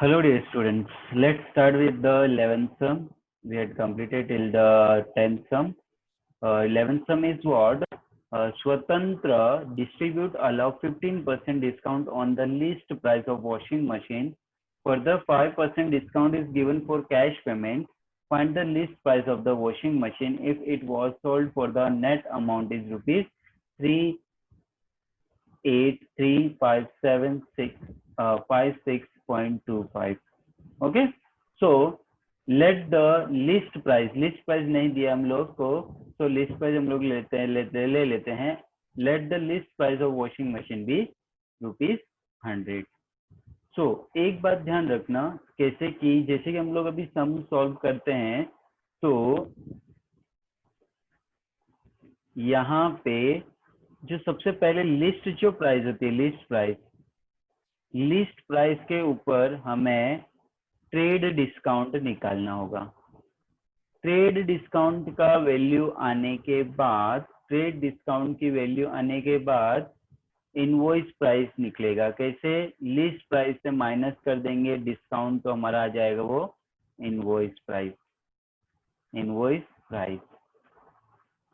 Hello dear students, let's start with the 11th sum. We had completed till the 10th sum. 11th sum is what? Swatantra distribute allow 15% discount on the list price of washing machine. Further 5% discount is given for cash payment. Find the list price of the washing machine if it was sold for the net amount is rupees 383,576.25. Okay, so let the list price नहीं दिया हम लोग को, तो list price हम लोग ले लेते हैं. Let the list price of washing machine be ₹100. So एक बात ध्यान रखना, कैसे कि जैसे कि हम लोग अभी सम सॉल्व करते हैं, तो यहाँ पे जो सबसे पहले लिस्ट जो प्राइस होती है, लिस्ट प्राइस के ऊपर हमें ट्रेड डिस्काउंट निकालना होगा. ट्रेड डिस्काउंट का वैल्यू आने के बाद, ट्रेड डिस्काउंट की वैल्यू आने के बाद इनवॉइस प्राइस निकलेगा. कैसे? लिस्ट प्राइस से माइनस कर देंगे डिस्काउंट, तो हमारा आ जाएगा वो इनवॉइस प्राइस.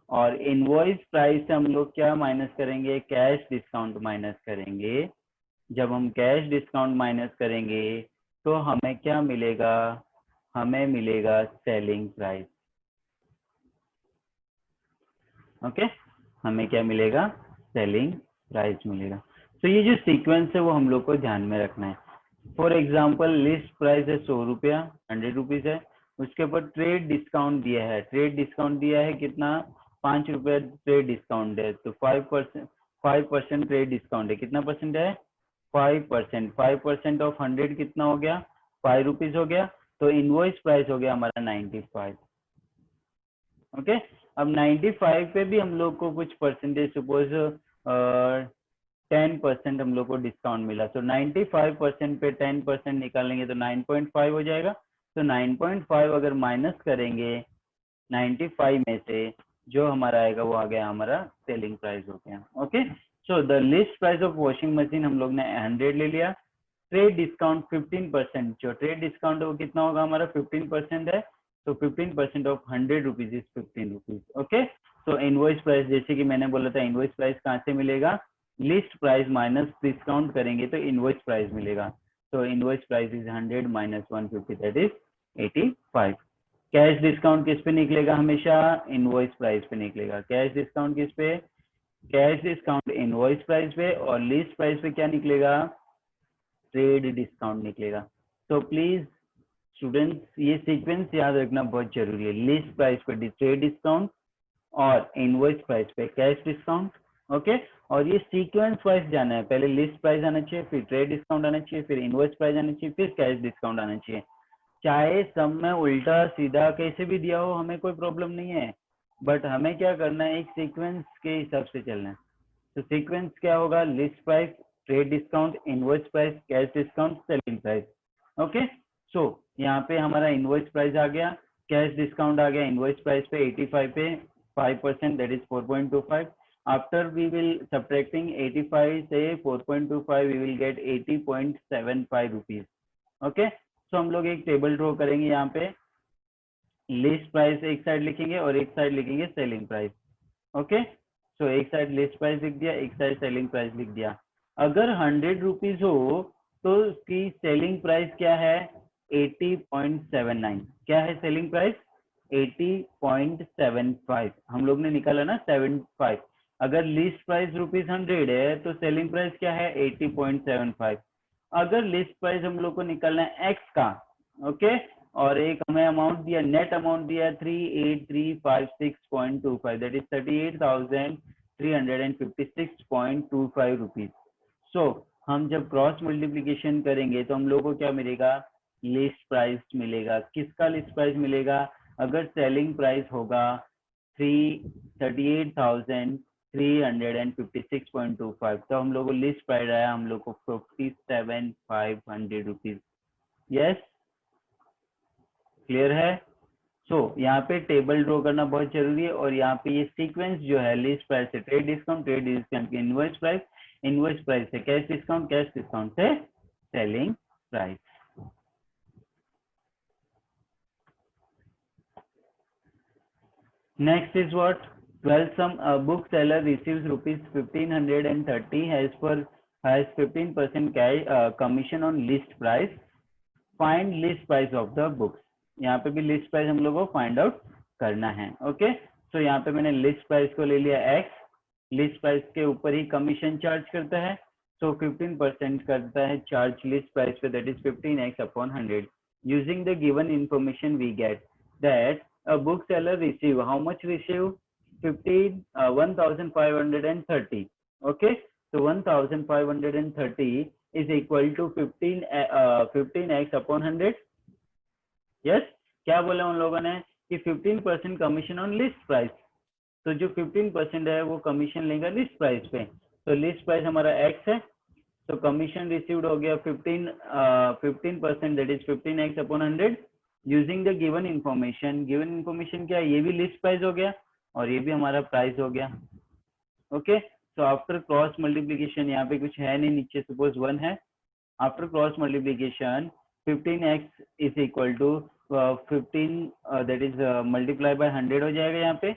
और इनवॉइस प्राइस से हम लोग क्या माइनस करेंगे? कैश डिस्काउंट माइनस करेंगे. जब हम कैश डिस्काउंट माइनस करेंगे तो हमें क्या मिलेगा? हमें मिलेगा सेलिंग प्राइस. ओके, हमें क्या मिलेगा? सेलिंग प्राइस मिलेगा. तो ये जो सीक्वेंस है वो हम लोग को ध्यान में रखना है. फॉर एग्जांपल लिस्ट प्राइस है 100 रुपया, 100 रुपीज है. उसके ऊपर ट्रेड डिस्काउंट दिया है. ट्रेड डिस्काउंट दिया है कितना? 5 रुपये ट्रेड डिस्काउंट है. तो 5% ट्रेड डिस्काउंट है. कितना परसेंट है? 5%. 5% ऑफ 100 कितना हो गया? 5 रुपीज हो गया. तो इनवॉइस प्राइस हो गया हमारा 95. ओके, अब 95 पे भी हम लोग को कुछ परसेंटेज, सपोज 10% हम लोग को डिस्काउंट मिला. तो 95% पे 10% निकालेंगे तो 9.5 हो जाएगा. तो 9.5 अगर माइनस करेंगे 95 में से, जो हमारा आएगा वो आ गया हमारा सेलिंग प्राइस हो गया. Okay, so the list price of washing machine हम लोग ने 100 ले लिया. ट्रेड डिस्काउंट 15%, जो ट्रेड डिस्काउंट है वो कितना होगा? हमारा 15% है. तो 15% of 100 rupees is 15 rupees. Okay, तो इनवॉइस प्राइस, जैसे कि मैंने बोला था, इनवॉइस प्राइस कहाँ से मिलेगा? लिस्ट प्राइस माइनस डिस्काउंट करेंगे तो इनवॉइस प्राइस मिलेगा. तो invoice price is 100 minus 150, that is 85. Cash discount किस पे निकलेगा? हमेशा इनवॉइस प्राइस पे निकलेगा. कैश डिस्काउंट किस पे? कैश डिस्काउंट इनवॉइस प्राइस पे. और लिस्ट प्राइस पे क्या निकलेगा? ट्रेड डिस्काउंट निकलेगा. तो प्लीज स्टूडेंट्स, ये सीक्वेंस याद रखना बहुत जरूरी है. लिस्ट प्राइस पे ट्रेड डिस्काउंट और इनवॉइस प्राइस पे कैश डिस्काउंट. ओके, और ये सीक्वेंस वाइज जाना है. पहले लिस्ट प्राइस आना चाहिए, फिर ट्रेड डिस्काउंट आना चाहिए, फिर इनवॉइस प्राइस आना चाहिए, फिर कैश डिस्काउंट आना चाहिए. चाहे सब में उल्टा सीधा कैसे भी दिया हो, हमें कोई प्रॉब्लम नहीं है, बट हमें क्या करना है? एक सीक्वेंस के हिसाब से चलना है. तो सीक्वेंस क्या होगा? List price, trade discount, invoice price, cash discount, selling price. Okay, so यहाँ पे हमारा इनवॉइस प्राइस आ गया, कैश डिस्काउंट आ गया इनवॉइस प्राइस पे 85 पे 5%, that is 4.25. After we will subtracting 85 से 4.25, we will get 80.75 rupees. Okay, so हम लोग एक टेबल ड्रॉ करेंगे. यहाँ पे लिस्ट प्राइस एक साइड लिखेंगे और एक साइड लिखेंगे सेलिंग प्राइस. ओके, सो एक साइड लिस्ट प्राइस लिख दिया, एक साइड सेलिंग प्राइस लिख दिया. अगर 100 रुपीज हो तो उसकी सेलिंग प्राइस क्या है? 80.79. क्या है सेलिंग प्राइस? 80.75. हम लोग ने निकाला ना 75. अगर लिस्ट प्राइस ₹100 है तो सेलिंग प्राइस क्या है? 80.75. अगर लिस्ट प्राइस हम लोग को निकालना है एक्स का, ओके, और एक हमें अमाउंट दिया, नेट अमाउंट दिया 38356.25, दैट इज 38,356.25 रुपीज. सो हम जब क्रॉस मल्टीप्लीकेशन करेंगे तो हम लोग को क्या मिलेगा? लिस्ट प्राइस मिलेगा. किसका लिस्ट प्राइस मिलेगा? अगर सेलिंग प्राइस होगा 38,356.25, तो हम लोग को लिस्ट प्राइस आया हम लोग को 57,500 रुपीज. यस, क्लियर है? सो यहाँ पे टेबल ड्रॉ करना बहुत जरूरी है. और यहाँ पे ये सीक्वेंस जो है, लिस्ट प्राइस से ट्रेड डिस्काउंट, ट्रेड डिस्काउंट की इनवॉइस प्राइस, इनवॉइस प्राइस से कैश डिस्काउंट, कैश डिस्काउंट से selling price. Next is what? 12 some book seller receives rupees 1530 has 15% commission on list price. Find list price of the books. यहाँ पे भी list price हम लोग को find out करना है. ओके, so यहाँ पे मैंने list price को ले लिया x, list price के ऊपर ही commission charge करता है, so 15% करता है charge list price पे, that is 15x upon 100. Using the given information we get that a bookseller receive how much? Receive 1530. Okay, so 1530 is equal to 15x upon 100. yes, क्या बोला उन लोगों ने कि 15% कमीशन ऑन लिस्ट प्राइस, तो जो 15% है वो कमीशन लेगा लिस्ट प्राइस पे, तो लिस्ट प्राइस हमारा x है, तो कमीशन रिसीव्ड हो गया 15% that is 15x upon 100 using the given information. Given information क्या है? ये भी लिस्ट प्राइस हो गया और ये भी हमारा प्राइस हो गया. Okay, so after cross multiplication, यहाँ पे कुछ है नहीं, नीचे सपोज 1 है. After cross multiplication 15x is equal to 15 that is multiply by 100 हो जाएगा यहाँ पे.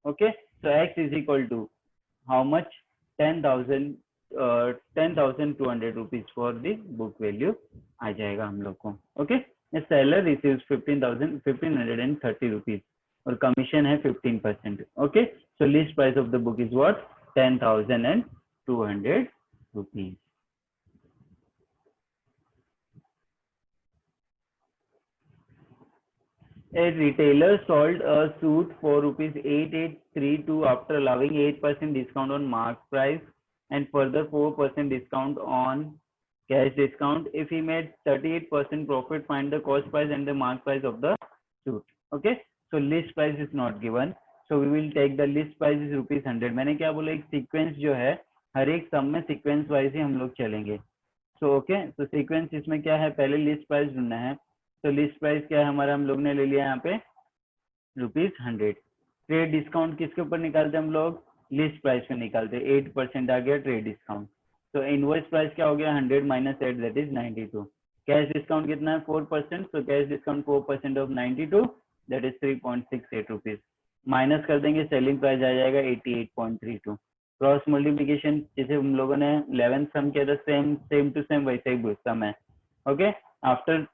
Okay, so x is equal to how much? 10,200 rupees for the book value आ जाएगा हम लोग को. ओके, सेलर रिसीव्स 1530 रुपीज और कमीशन है 15%. Okay, so list price of the book is what? 10,200 rupees. A retailer sold a suit for rupees 8832 after allowing 8% discount on mark price and further 4% discount on cash discount. If he made 38% profit, find the cost price and the mark price of the suit. Okay, so list price is not given, so we will take the list price is rupees 100. मैंने क्या बोला? एक sequence जो है हर एक सम में sequence wise ही हम लोग चलेंगे. सो ओके, तो सीक्वेंस इसमें क्या है? पहले लिस्ट प्राइस ढूंढना है, तो लिस्ट प्राइस क्या है हमारा? हम लोग ने ले लिया यहाँ पे रुपीज 100. ट्रेड डिस्काउंट किसके ऊपर निकालते हैं हम लोग? लिस्ट प्राइस पे निकालते हैं. 8% आ गया ट्रेड डिस्काउंट, तो इनवॉइस प्राइस क्या हो गया? 100 minus 8 that is 92. Cash discount कितना है? 4%, तो cash discount 4% of 92 that is 3.68 rupees. Minus कर देंगे, सेलिंग प्राइस आ जाएगा 88.32. क्रॉस मल्टीप्लीकेशन जैसे हम लोगों ने 11th सम किया था, सेम टू सेम वैसे ही सम है. ओके, आफ्टर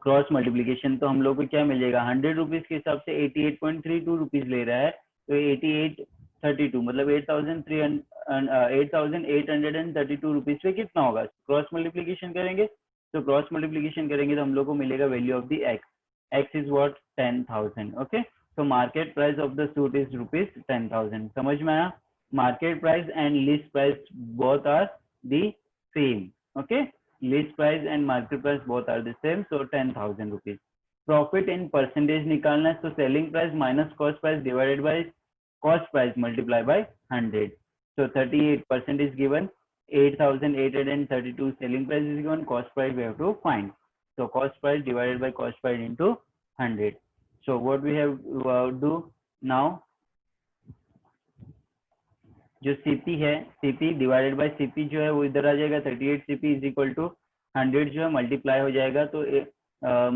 क्रॉस मल्टीप्लीकेशन तो हम लोग को क्या मिलेगा? 100 रुपीज के हिसाब से 88.32 रुपीज ले रहा है, तो 8832 मतलब 8,832 रुपीज पे कितना होगा? क्रॉस मल्टीप्लीकेशन करेंगे, तो क्रॉस मल्टीप्लीकेशन करेंगे तो हम लोग को मिलेगा value of the x. X is what? 10,000. Okay, तो market price of the suit is rupees 10,000. समझ में आया? Market price and list price both are the same. Okay, list price and market price both are the same, so 10,000 rupees. Profit in percentage निकालना है, so selling price minus cost price divided by cost price multiply by 100. So 38% is given, 8,832 selling price is given, cost price we have to find. So cost price divided by cost price into 100. So what we have do now, जो CP है, CP divided by CP जो है वो इधर आ जाएगा. 38 CP is equal to 100 जो है multiply हो जाएगा, तो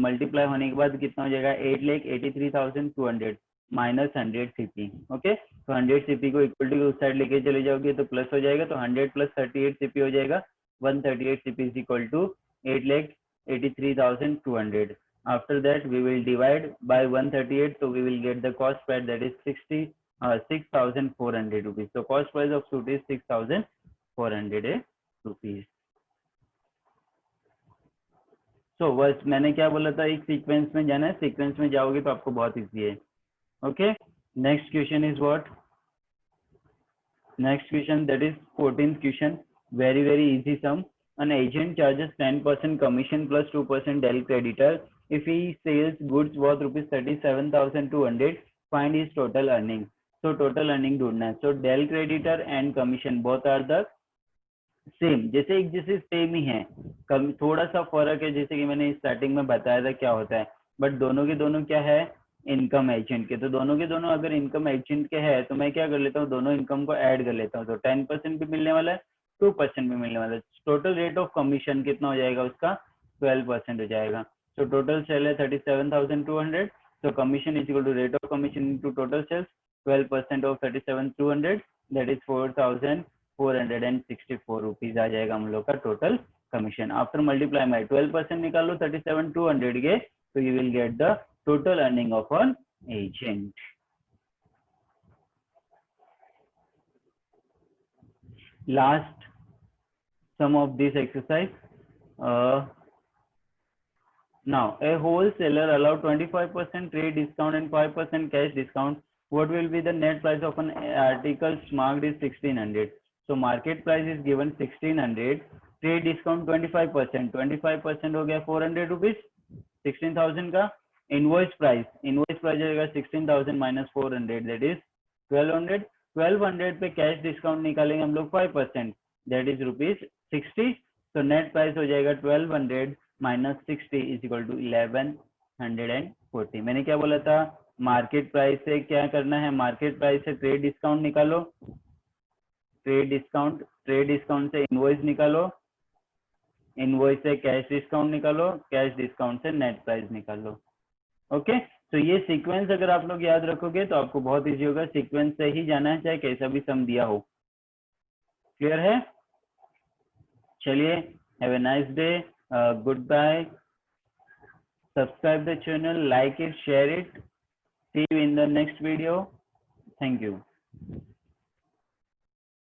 मल्टीप्लाई होने के बाद कितना हो जाएगा? 8,83,200 माइनस 100 सीपी. ओके, तो 100 सीपी को इक्वल टू उस साइड लेके चले जाओगे तो प्लस हो जाएगा, तो 100 प्लस 38 सीपी हो जाएगा. 138 CP is equal to 8,83,200. After that we will divide by 138, तो we will get the cost price that is 6,400 rupees. So cost price of suit is 6,400 rupees. So बस मैंने क्या बोला था? एक सीक्वेंस में जाना है, सीक्वेंस में जाओगे तो आपको बहुत इजी है. Okay, next question is what? Next question that is 14th question. very easy sum. An agent charges 10% commission plus 2% Dell creditor if he sells goods worth rupees 37,200. Find his total earning. So total earning ढूंढना है. So Dell creditor and commission both are the same. जैसे एक जैसे same ही है, थोड़ा सा फर्क है, जैसे कि मैंने स्टार्टिंग में बताया था क्या होता है, बट दोनों के दोनों क्या है? इनकम एजेंट के. तो दोनों के दोनों अगर इनकम एजेंट के है तो मैं क्या कर लेता हूँ? दोनों इनकम को ऐड कर लेता हूँ, तो 10% भी मिलने वाला है, 2% भी मिलने वाला है. टोटल रेट ऑफ कमीशन कितना हो जाएगा उसका? 12% हो जाएगा. तो टोटल सेल है 37,200 So commission is equal to rate of commission into total sales. 12% of 37,200 that is 4,464 rupees आ जाएगा हम लोग का टोटल कमीशन. आफ्टर मल्टीप्लाई माई 12% निकालो 37,200 के, तो you will get the total earning of an agent. Last sum of this exercise. Now a wholesaler allow 25% trade discount and 5% cash discount. What will be the net price of an article marked is 1600? So market price is given 1600, trade discount 25%, 25% हो गया 400 rupees, 16,000 का. Invoice price आएगा 16,000 minus 400 that is 1200. 1200 पे cash discount निकालेंगे हम लोग 5% that is rupees 60. तो net price हो जाएगा 1200 minus 60 is equal to 1140. मैंने क्या बोला था, मार्केट प्राइस से क्या करना है, मार्केट प्राइस से ट्रेड डिस्काउंट निकालो, ट्रेड डिस्काउंट से इनवॉइस निकालो, इनवॉइस से कैश डिस्काउंट निकालो, कैश डिस्काउंट से नेट प्राइस निकालो. ओके, तो ये सीक्वेंस अगर आप लोग याद रखोगे तो आपको बहुत इजी होगा. सीक्वेंस से ही जाना है चाहे कैसा भी सम दिया हो. क्लियर है? चलिए, have a nice day, goodbye. Subscribe the channel, like it, share it. See you in the next video. Thank you.